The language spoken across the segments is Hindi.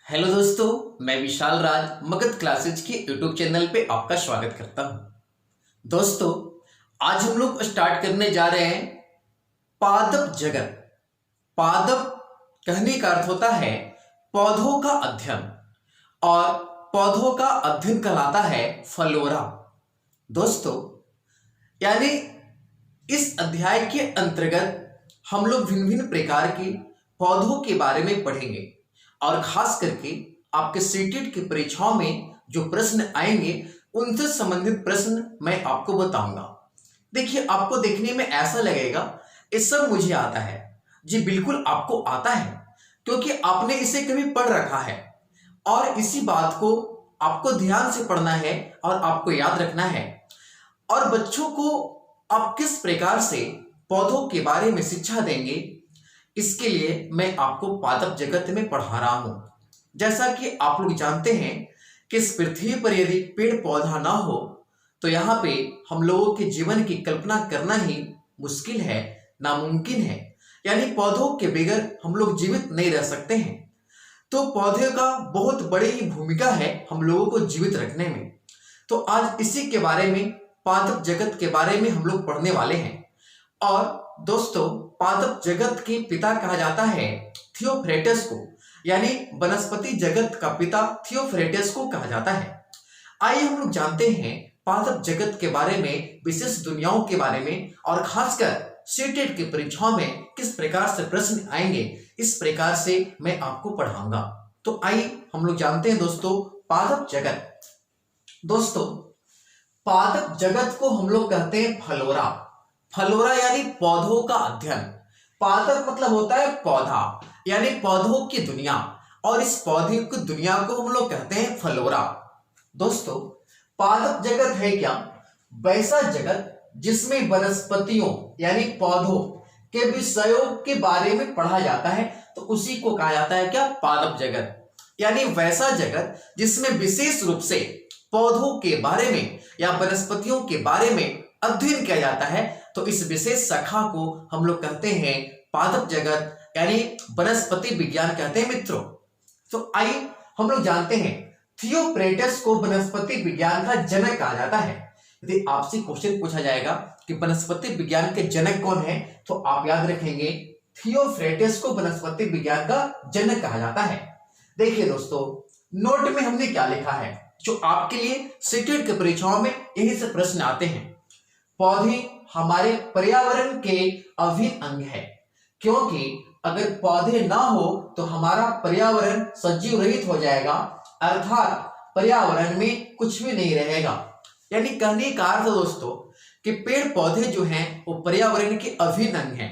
हेलो दोस्तों, मैं विशाल राज मगध क्लासेज के यूट्यूब चैनल पे आपका स्वागत करता हूं। दोस्तों, आज हम लोग स्टार्ट करने जा रहे हैं पादप जगत। पादप कहने का अर्थ होता है पौधों का अध्ययन, और पौधों का अध्ययन कहलाता है फलोरा। दोस्तों, यानी इस अध्याय के अंतर्गत हम लोग भिन्न भिन्न प्रकार के पौधों के बारे में पढ़ेंगे, और खास करके आपके सीटेट की परीक्षाओं में जो प्रश्न आएंगे उनसे संबंधित प्रश्न मैं आपको बताऊंगा। देखिए, आपको देखने में ऐसा लगेगा ये सब मुझे आता है। जी बिल्कुल आपको आता है, क्योंकि आपने इसे कभी पढ़ रखा है, और इसी बात को आपको ध्यान से पढ़ना है और आपको याद रखना है। और बच्चों को आप किस प्रकार से पौधों के बारे में शिक्षा देंगे, इसके लिए मैं आपको पादप जगत में पढ़ा रहा हूं। जैसा कि आप लोग जानते हैं कि इस पृथ्वी पर यदि पेड़ पौधा ना हो तो यहाँ पे हम लोगों के जीवन की कल्पना करना ही मुश्किल है, नामुमकिन है। यानी पौधों के बगैर हम लोग जीवित नहीं रह सकते हैं। तो पौधे का बहुत बड़ी ही भूमिका है हम लोगों को जीवित रखने में। तो आज इसी के बारे में, पादप जगत के बारे में हम लोग पढ़ने वाले हैं। और दोस्तों, पादप जगत के पिता कहा जाता है थियोफ्रेटस को, यानी वनस्पति जगत का पिता थियोफ्रेटस को कहा जाता है। आइए हम लोग जानते हैं पादप जगत के बारे में, विशेष दुनियाओं के बारे में, और खासकर सीटेट की परीक्षाओं में किस प्रकार से प्रश्न आएंगे, इस प्रकार से मैं आपको पढ़ाऊंगा। तो आइए हम लोग जानते हैं दोस्तों पादप जगत। दोस्तों, पादप जगत को हम लोग कहते हैं फलोरा। फलोरा यानी पौधों का अध्ययन। पादप मतलब होता है पौधा, यानी पौधों की दुनिया, और इस पौधे की दुनिया को हम लोग कहते हैं फलोरा। दोस्तों, पादप जगत है क्या? वैसा जगत जिसमें वनस्पतियों यानी पौधों के विषयों के बारे में पढ़ा जाता है, तो उसी को कहा जाता है क्या? पादप जगत। यानी वैसा जगत जिसमें विशेष रूप से पौधों के बारे में या वनस्पतियों के बारे में अध्ययन किया जाता है, तो इस विशेष शाखा को हम लोग कहते हैं पादप जगत, यानी वनस्पति विज्ञान कहते हैं मित्रों। तो आइए हम लोग जानते हैं थियोफ्रेटस को वनस्पति विज्ञान का जनक कहा जाता है। यदि आपसे क्वेश्चन पूछा जाएगा कि वनस्पति विज्ञान के जनक कौन है, तो आप याद रखेंगे थियोफ्रेटस को वनस्पति विज्ञान का जनक कहा जाता है। देखिए दोस्तों, नोट में हमने क्या लिखा है, जो आपके लिए सीटेट की परीक्षाओं में यही से प्रश्न आते हैं। पौधे हमारे पर्यावरण के अभिन्न अंग है, क्योंकि अगर पौधे ना हो तो हमारा पर्यावरण सजीव रहित हो जाएगा, अर्थात पर्यावरण में कुछ भी नहीं रहेगा। यानी कहने का अर्थ दोस्तों कि पेड़ पौधे जो हैं वो पर्यावरण के अभिन्न अंग हैं।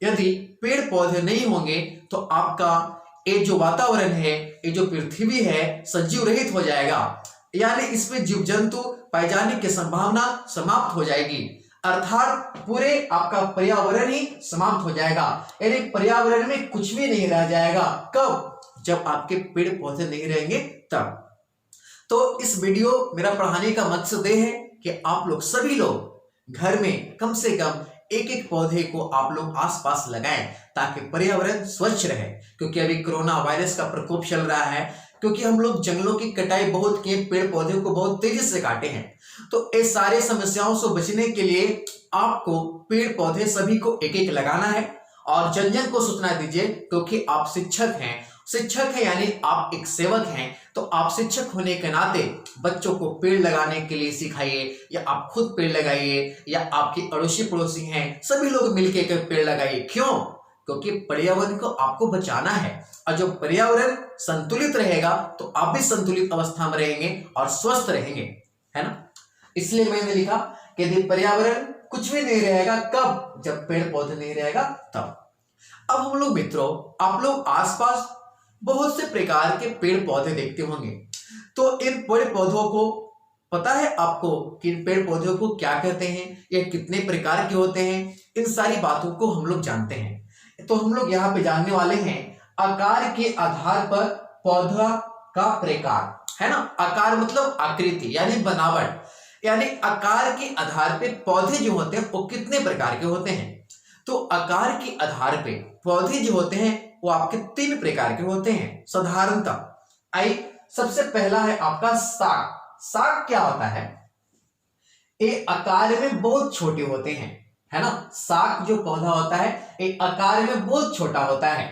यदि पेड़ पौधे नहीं होंगे तो आपका ये जो वातावरण है, ये जो पृथ्वी है, सजीव रहित हो जाएगा। यानी इसमें जीव जंतु पाए जाने की संभावना समाप्त हो जाएगी, अर्थात पूरे आपका पर्यावरण ही समाप्त हो जाएगा। यानी पर्यावरण में कुछ भी नहीं रह जाएगा। कब? जब आपके पेड़ पौधे नहीं रहेंगे तब। तो इस वीडियो मेरा पढ़ाने का मकसद ये है कि आप लोग सभी लोग घर में कम से कम एक एक पौधे को आप लोग आसपास लगाएं, ताकि पर्यावरण स्वच्छ रहे। क्योंकि अभी कोरोना वायरस का प्रकोप चल रहा है, क्योंकि हम लोग जंगलों की कटाई बहुत किए, पेड़ पौधे को बहुत तेजी से काटे हैं। तो इस सारे समस्याओं से बचने के लिए आपको पेड़ पौधे सभी को एक एक लगाना है, और जन जन को सूचना दीजिए, क्योंकि आप शिक्षक हैं। शिक्षक है यानी आप एक सेवक हैं, तो आप शिक्षक होने के नाते बच्चों को पेड़ लगाने के लिए सिखाइए, या आप खुद पेड़ लगाइए, या आपके अड़ोसी पड़ोसी हैं सभी लोग मिलकर पेड़ लगाइए। क्यों? क्योंकि पर्यावरण को आपको बचाना है, और जब पर्यावरण संतुलित रहेगा तो आप भी संतुलित अवस्था में रहेंगे और स्वस्थ रहेंगे, है ना। इसलिए मैंने लिखा कि यदि पर्यावरण कुछ भी नहीं रहेगा, कब? जब पेड़ पौधे नहीं रहेगा तब। अब हम लोग मित्रों, आप लोग आसपास बहुत से प्रकार के पेड़ पौधे देखते होंगे। तो इन पेड़ पौधों को पता है आपको कि इन पेड़ पौधों को क्या कहते हैं, ये कितने प्रकार के होते हैं, इन सारी बातों को हम लोग जानते हैं। तो हम लोग यहाँ पे जानने वाले हैं आकार के आधार पर पौधा का प्रकार, है ना। आकार मतलब आकृति यानी बनावट, यानी आकार के आधार पे पौधे जो होते हैं वो कितने प्रकार के होते हैं। तो आकार के आधार पे पौधे जो होते हैं वो आपके 3 प्रकार के होते हैं साधारणतः। आई सबसे पहला है आपका साग। साग क्या होता है? ये आकार में बहुत छोटे होते हैं, है ना। साग जो पौधा होता है ये आकार में बहुत छोटा होता है।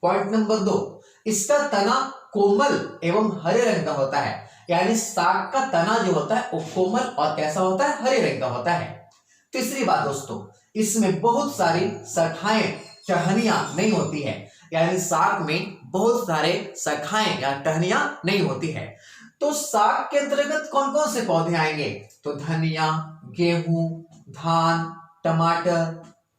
पॉइंट नंबर 2, इसका तना कोमल एवं हरे रंग का होता है। यानी साग का तना जो होता है वो कोमल और कैसा होता है? हरे रंग का होता है। तीसरी बात दोस्तों, इसमें बहुत सारी शाखाएं टहनियां नहीं होती है। यानी साग में बहुत सारे शाखाएं या टहनियां नहीं होती है। तो साग के अंतर्गत कौन कौन से पौधे आएंगे? तो धनिया, गेहूं, धान, टमाटर,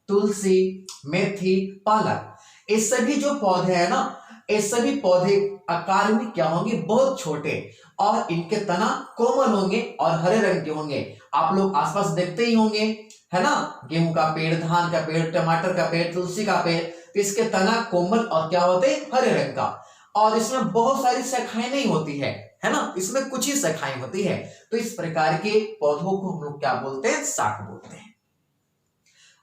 तुलसी, मेथी, पालक, ये सभी जो पौधे हैं ना, ये सभी पौधे आकार में क्या होंगे? बहुत छोटे, और इनके तना कोमल होंगे और हरे रंग के होंगे। आप लोग आसपास देखते ही होंगे, है ना, गेहूं का पेड़, धान का पेड़, टमाटर का पेड़, तुलसी का पेड़, तो इसके तना कोमल और क्या होते हैं? हरे रंग का। और इसमें बहुत सारी शाखाएं नहीं होती है ना, इसमें कुछ ही शाखाएं होती है। तो इस प्रकार के पौधों को हम लोग क्या बोलते हैं? साग बोलते हैं।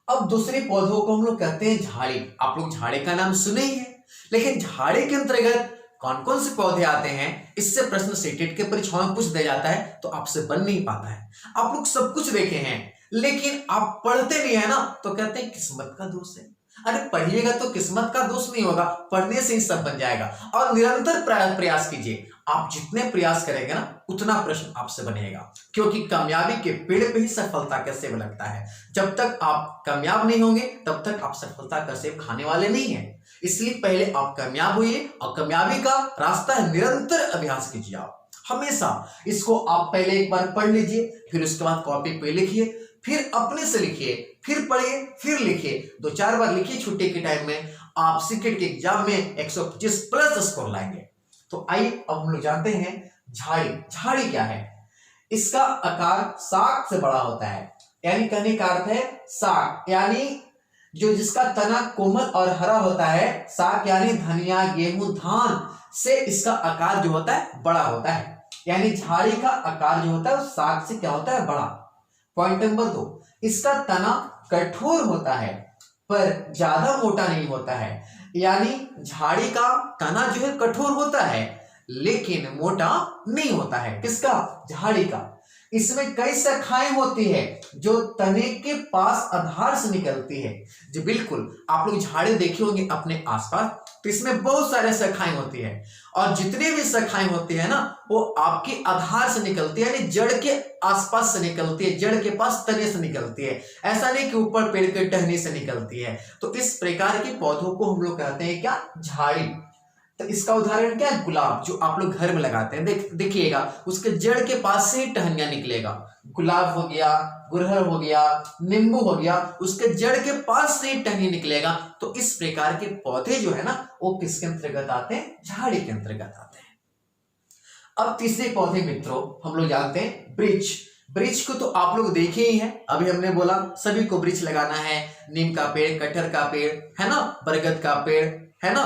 अब दूसरे पौधों को हम लोग कहते हैं झाड़ी। आप लोग झाड़ी का नाम सुने ही है, लेकिन झाड़ी के अंतर्गत कौन कौन से पौधे आते हैं, इससे प्रश्न सीटेट के परीक्षाओं में पूछ दिया जाता है, तो आपसे बन नहीं पाता है। आप लोग सब कुछ देखे हैं लेकिन आप पढ़ते नहीं है ना, तो कहते हैं किस्मत का दोष है। अरे पढ़िएगा तो किस्मत का दोष नहीं होगा, पढ़ने से ही सब बन जाएगा। और निरंतर प्रयास कीजिए, आप जितने प्रयास करेंगे ना उतना प्रश्न आपसे बनेगा, क्योंकि कामयाबी के पेड़ पे ही सफलता का सेब लगता है। जब तक आप कामयाब नहीं होंगे तब तक आप सफलता का सेब खाने वाले नहीं हैं। इसलिए पहले आप कामयाब होइए, और कामयाबी का रास्ता है निरंतर अभ्यास कीजिए। आप हमेशा इसको आप पहले एक बार पढ़ लीजिए, फिर उसके बाद कॉपी पे लिखिए, फिर अपने से लिखिए, फिर पढ़िए, फिर लिखिए, 2-4 बार लिखिए। छुट्टी के टाइम में आप सीटेट के एग्जाम में 125 प्लस स्कोर लाएंगे। तो आइए अब हम लोग जानते हैं झाड़ी। झाड़ी क्या है? इसका आकार साग से बड़ा होता है। यानी कहने का अर्थ है साग यानी जो जिसका तना कोमल और हरा होता है। साग यानी धनिया, गेहूं, धान से इसका आकार जो होता है बड़ा होता है। यानी झाड़ी का आकार जो होता है वो साग से क्या होता है? बड़ा। पॉइंट नंबर 2, इसका तना कठोर होता है पर ज्यादा मोटा नहीं होता है। यानी झाड़ी का तना जो है कठोर होता है लेकिन मोटा नहीं होता है। किसका? झाड़ी का। इसमें कई शाखाएं होती है जो तने के पास आधार से निकलती है। जी बिल्कुल, आप लोग झाड़ी देखे होंगे अपने आसपास, तो इसमें बहुत सारे शाखाएं होती है, और जितनी भी शाखाएं होती है ना वो आपकी आधार से निकलती है, यानी जड़ के आसपास से निकलती है, जड़ के पास तने से निकलती है। ऐसा नहीं कि ऊपर पेड़ के टहनी से निकलती है। तो इस प्रकार के पौधों को हम लोग कहते हैं क्या? झाड़ी। तो इसका उदाहरण क्या है? गुलाब, जो आप लोग घर में लगाते हैं। देखिएगा उसके जड़ के पास से ही टहनियां निकलेगा। गुलाब हो गया, गुड़हल हो गया, नींबू हो गया, उसके जड़ के पास से ही टहनी निकलेगा। तो इस प्रकार के पौधे जो है ना वो किसके अंतर्गत आते हैं? झाड़ी के अंतर्गत आते हैं। अब तीसरे पौधे मित्रों हम लोग जानते हैं वृक्ष। वृक्ष को तो आप लोग देखे ही हैं, अभी हमने बोला सभी को वृक्ष लगाना है। नीम का पेड़, कटहल का पेड़, है ना, बरगद का पेड़, है ना,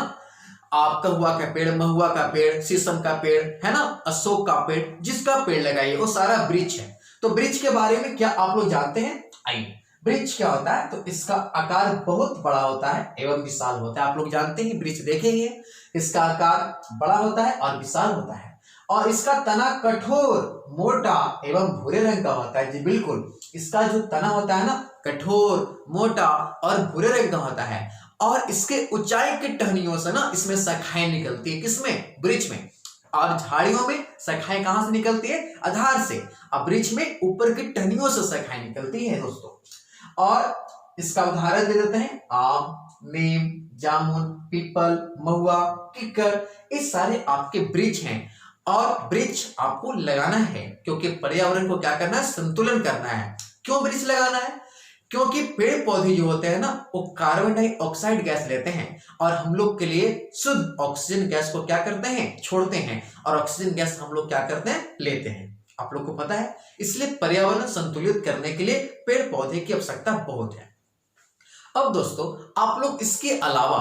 आप कहुआ का पेड़, महुआ का पेड़, शीशम का पेड़, है ना, अशोक का पेड़, जिसका पेड़ लगाइए वो सारा वृक्ष है। तो वृक्ष के बारे में क्या आप लोग जानते हैं? आइए, वृक्ष क्या होता है? तो इसका आकार बहुत बड़ा होता है एवं विशाल होता है। आप लोग जानते हैं, वृक्ष देखे ही है, इसका आकार बड़ा होता है और विशाल होता है, और इसका तना कठोर, मोटा एवं भूरे रंग का होता है। जी बिल्कुल, इसका जो तना होता है ना कठोर, मोटा और भूरे रंग का होता है, और इसके ऊंचाई के टहनियों से ना इसमें शाखाएं निकलती है। किसमें? वृक्ष में। और झाड़ियों में शाखाएं कहां से निकलती है? आधार से। अब वृक्ष में ऊपर की टहनियों से शाखाएं निकलती है दोस्तों। और इसका उदाहरण दे देते हैं, आम, नीम, जामुन, पीपल, महुआ, किक्कर, ये सारे आपके वृक्ष हैं। और वृक्ष आपको लगाना है क्योंकि पर्यावरण को क्या करना है? संतुलन करना है। क्यों वृक्ष लगाना है? क्योंकि पेड़ पौधे जो होते हैं ना वो कार्बन डाइऑक्साइड गैस लेते हैं और हम लोग के लिए शुद्ध ऑक्सीजन गैस को क्या करते हैं? छोड़ते हैं, और ऑक्सीजन गैस हम लोग क्या करते हैं? लेते हैं। आप लोग को पता है, इसलिए पर्यावरण संतुलित करने के लिए पेड़ पौधे की आवश्यकता बहुत है। अब दोस्तों आप लोग इसके अलावा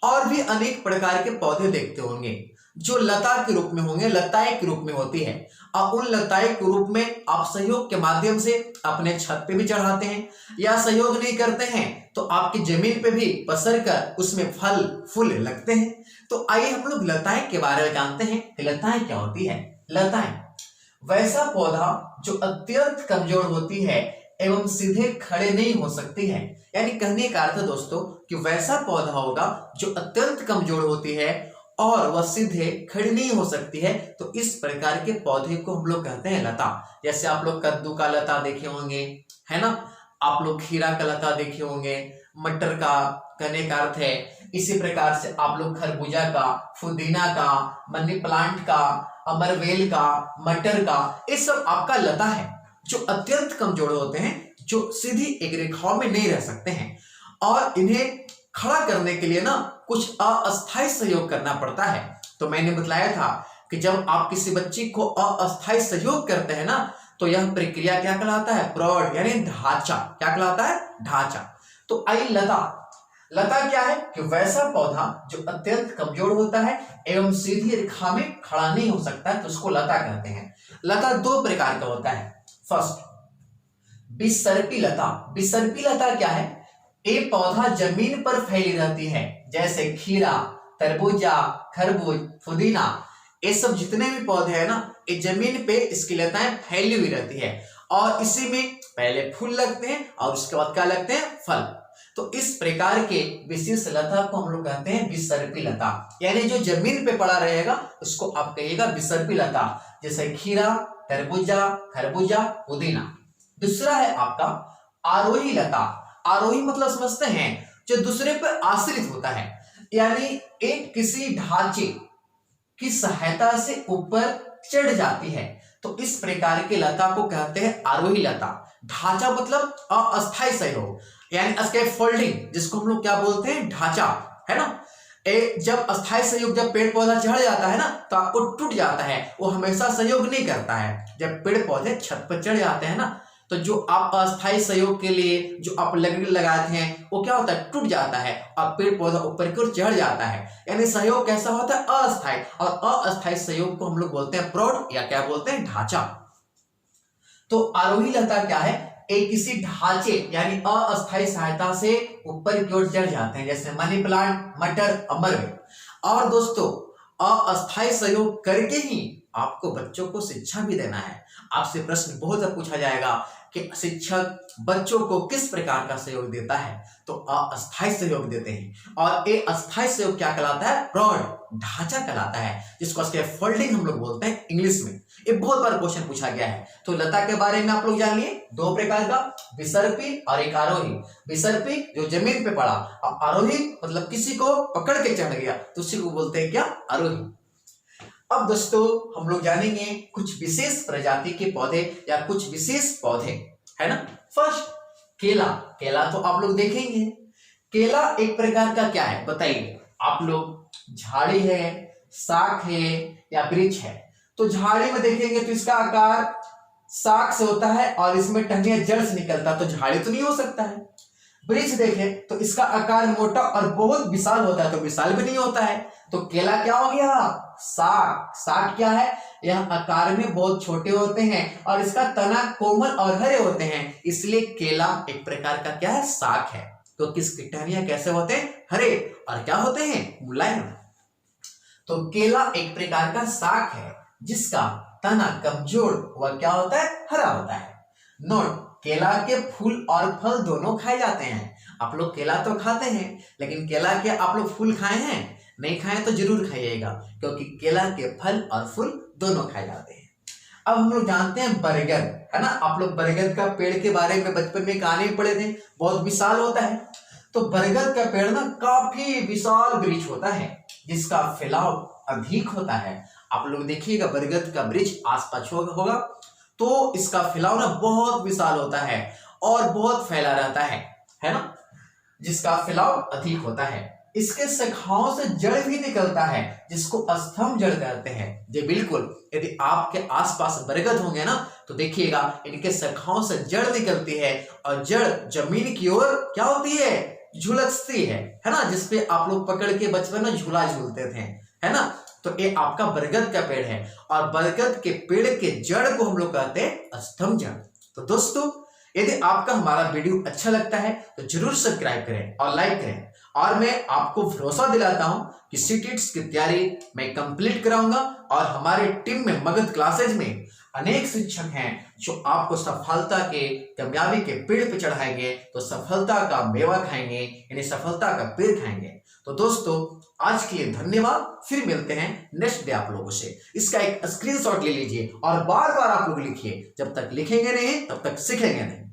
और भी अनेक प्रकार के पौधे देखते होंगे जो लता के रूप में होंगे, लताएं के रूप में होती है, और उन लताएं के रूप में आप सहयोग के माध्यम से अपने छत पे भी चढ़ाते हैं, या सहयोग नहीं करते हैं तो आपकी जमीन पे भी पसर कर उसमें फल फूल लगते हैं। तो आइए हम लोग लताएं के बारे में जानते हैं कि लताएं क्या होती है। लताएं वैसा पौधा जो अत्यंत कमजोर होती है एवं सीधे खड़े नहीं हो सकती है। यानी कहने का अर्थ दोस्तों कि वैसा पौधा होगा जो अत्यंत कमजोर होती है और वह सीधे खड़ी नहीं हो सकती है, तो इस प्रकार के पौधे को हम लोग कहते हैं लता। जैसे आप लोग कद्दू का लता देखे होंगे, है ना, आप लोग खीरा का लता देखे होंगे, मटर का कहने का अर्थ है। इसी प्रकार से आप लोग खरबूजा का, पुदीना का, मनी प्लांट का, अमरवेल का, मटर का, ये सब आपका लता है जो अत्यंत कमजोर होते हैं, जो सीधी एक रेखाओं में नहीं रह सकते हैं और इन्हें खड़ा करने के लिए ना कुछ अस्थायी सहयोग करना पड़ता है। तो मैंने बताया था कि जब आप किसी बच्चे को अस्थायी सहयोग करते हैं ना, तो यह प्रक्रिया क्या कहलाता है? प्रौढ़ यानी ढांचा। क्या कहलाता है? ढांचा। तो आई लता क्या है कि वैसा पौधा जो अत्यंत कमजोर होता है एवं सीधी रेखा में खड़ा नहीं हो सकता है, तो उसको लता कहते हैं। लता दो प्रकार का होता है। फर्स्ट, बिसर्पी लता। बिसर्पी लता क्या है? ये पौधा जमीन पर फैली रहती है, जैसे खीरा, तरबूजा, खरबूज, पुदीना, ये सब जितने भी पौधे हैं ना, ये जमीन पे इसकी लताएं फैली हुई रहती है और इसी में पहले फूल लगते हैं और उसके बाद क्या लगते हैं? फल। तो इस प्रकार के विशेष लता को हम लोग कहते हैं बिसर्पी लता। यानी जो जमीन पे पड़ा रहेगा उसको आप कहिएगा बिसर्पी लता, जैसे खीरा, तरबूजा, खरबूजा, पुदीना। दूसरा है आपका आरोही लता। आरोही मतलब समझते हैं जो दूसरे पर आश्रित होता है, यानी एक किसी ढांचे की सहायता से ऊपर चढ़ जाती है, तो इस प्रकार के लता को कहते हैं आरोही लता। ढांचा मतलब अस्थायी सहयोग, यानी स्कैफोल्डिंग, जिसको हम लोग क्या बोलते हैं? ढांचा, है ना। जब अस्थायी सहयोग, जब पेड़ पौधा चढ़ जाता है ना, तो आपको टूट जाता है, वो हमेशा सहयोग नहीं करता है। जब पेड़ पौधे छत पर चढ़ जाते हैं ना, तो जो आप अस्थायी सहयोग के लिए जो आप लकड़ी लगाते हैं वो क्या होता है? टूट जाता है और पेड़ पौधा ऊपर की ओर चढ़ जाता है। यानी सहयोग कैसा होता है? अस्थायी। और अस्थायी सहयोग को हम लोग बोलते हैं प्रौढ़ या क्या बोलते हैं? ढांचा। तो आरोही लता क्या है? एक किसी ढांचे यानी अस्थायी सहायता से ऊपर की ओर चढ़ जाते हैं, जैसे मनी प्लांट, मटर, अमरवेल। और दोस्तों अस्थायी सहयोग करके ही आपको बच्चों को शिक्षा भी देना है। आपसे प्रश्न बहुत पूछा जाएगा कि शिक्षक बच्चों को किस प्रकार का सहयोग देता है, तो अस्थायी सहयोग देते हैं। और ये अस्थायी सहयोग क्या कहलाता है? प्रौढ़ ढांचा कहलाता है, जिसको स्कैफोल्डिंग हम लोग बोलते हैं इंग्लिश में। ये बहुत बार क्वेश्चन पूछा गया है। तो लता के बारे में आप लोग जान लिए, दो प्रकार का, बिसर्पी और एक आरोही। बिसर्पी जो जमीन पे पड़ा, और आरोही मतलब किसी को पकड़ के चढ़ गया, तो उसी को बोलते हैं क्या? आरोही। अब दोस्तों हम लोग जानेंगे कुछ विशेष प्रजाति के पौधे या कुछ विशेष पौधे, है ना। फर्स्ट, केला। केला तो आप लोग देखेंगे। केला एक प्रकार का क्या है बताइए आप लोग? झाड़ी है, शाख है या वृक्ष है? तो झाड़ी में देखेंगे तो इसका आकार शाख से होता है और इसमें टहनियां जड़ से निकलता, तो झाड़ी तो नहीं हो सकता है। वृक्ष देखें तो इसका आकार मोटा और बहुत विशाल होता है, तो विशाल भी नहीं होता है। तो केला क्या हो गया? शाख। शाख क्या है? यह आकार में बहुत छोटे होते हैं और इसका तना कोमल और हरे होते हैं, इसलिए केला एक प्रकार का क्या है? शाख है। तो किसकी टहनियां कैसे होते हैं? हरे, और क्या होते हैं? मुलायम। तो केला एक प्रकार का शाख है जिसका तना कमजोर वह क्या होता है? हरा होता है। नोट, केला के फूल और फल दोनों खाए जाते हैं। आप लोग केला तो खाते हैं, लेकिन केला के आप लोग फूल खाए हैं? नहीं खाए तो जरूर खाइएगा, क्योंकि केला के फल और फूल दोनों खाए जाते हैं। अब हम लोग जानते हैं बरगद, है ना। आप लोग बरगद का पेड़ के बारे में बचपन में कहानी पढ़े थे, बहुत विशाल होता है। तो बरगद का पेड़ ना काफी विशाल वृक्ष होता है जिसका फैलाव अधिक होता है। आप लोग देखिएगा बरगद का वृक्ष आसपास होगा तो इसका फैलाव ना बहुत विशाल होता है और बहुत फैला रहता है ना, जिसका फैलाव अधिक होता है। इसके शाखाओं से जड़ भी निकलता है जिसको स्तंभ जड़ कहते हैं। जी बिल्कुल, यदि आपके आसपास बरगद होंगे ना तो देखिएगा इनके शाखाओं से जड़ निकलती है और जड़ जमीन की ओर क्या होती है? झुलसती है ना, जिसपे आप लोग पकड़ के बचपन में झूला झूलते थे, है ना। तो ये आपका बरगद का पेड़ है और बरगद के पेड़ के जड़ को हम लोग कहते हैं स्तंभ जड़। तो दोस्तों यदि आपका हमारा वीडियो अच्छा लगता है तो जरूर सब्सक्राइब करें और लाइक करें और मैं आपको भरोसा दिलाता हूं कि सीटेट्स की तैयारी मैं कंप्लीट कराऊंगा और हमारे टीम में मगध क्लासेज में अनेक शिक्षक हैं जो आपको सफलता के कामयाबी के पेड़ पे चढ़ाएंगे, तो सफलता का मेवा खाएंगे, यानी सफलता का पेड़ खाएंगे। तो दोस्तों आज के लिए धन्यवाद, फिर मिलते हैं नेक्स्ट डे आप लोगों से। इसका एक स्क्रीनशॉट ले लीजिए और बार बार आप लोग लिखिए, जब तक लिखेंगे नहीं तब तक सीखेंगे नहीं।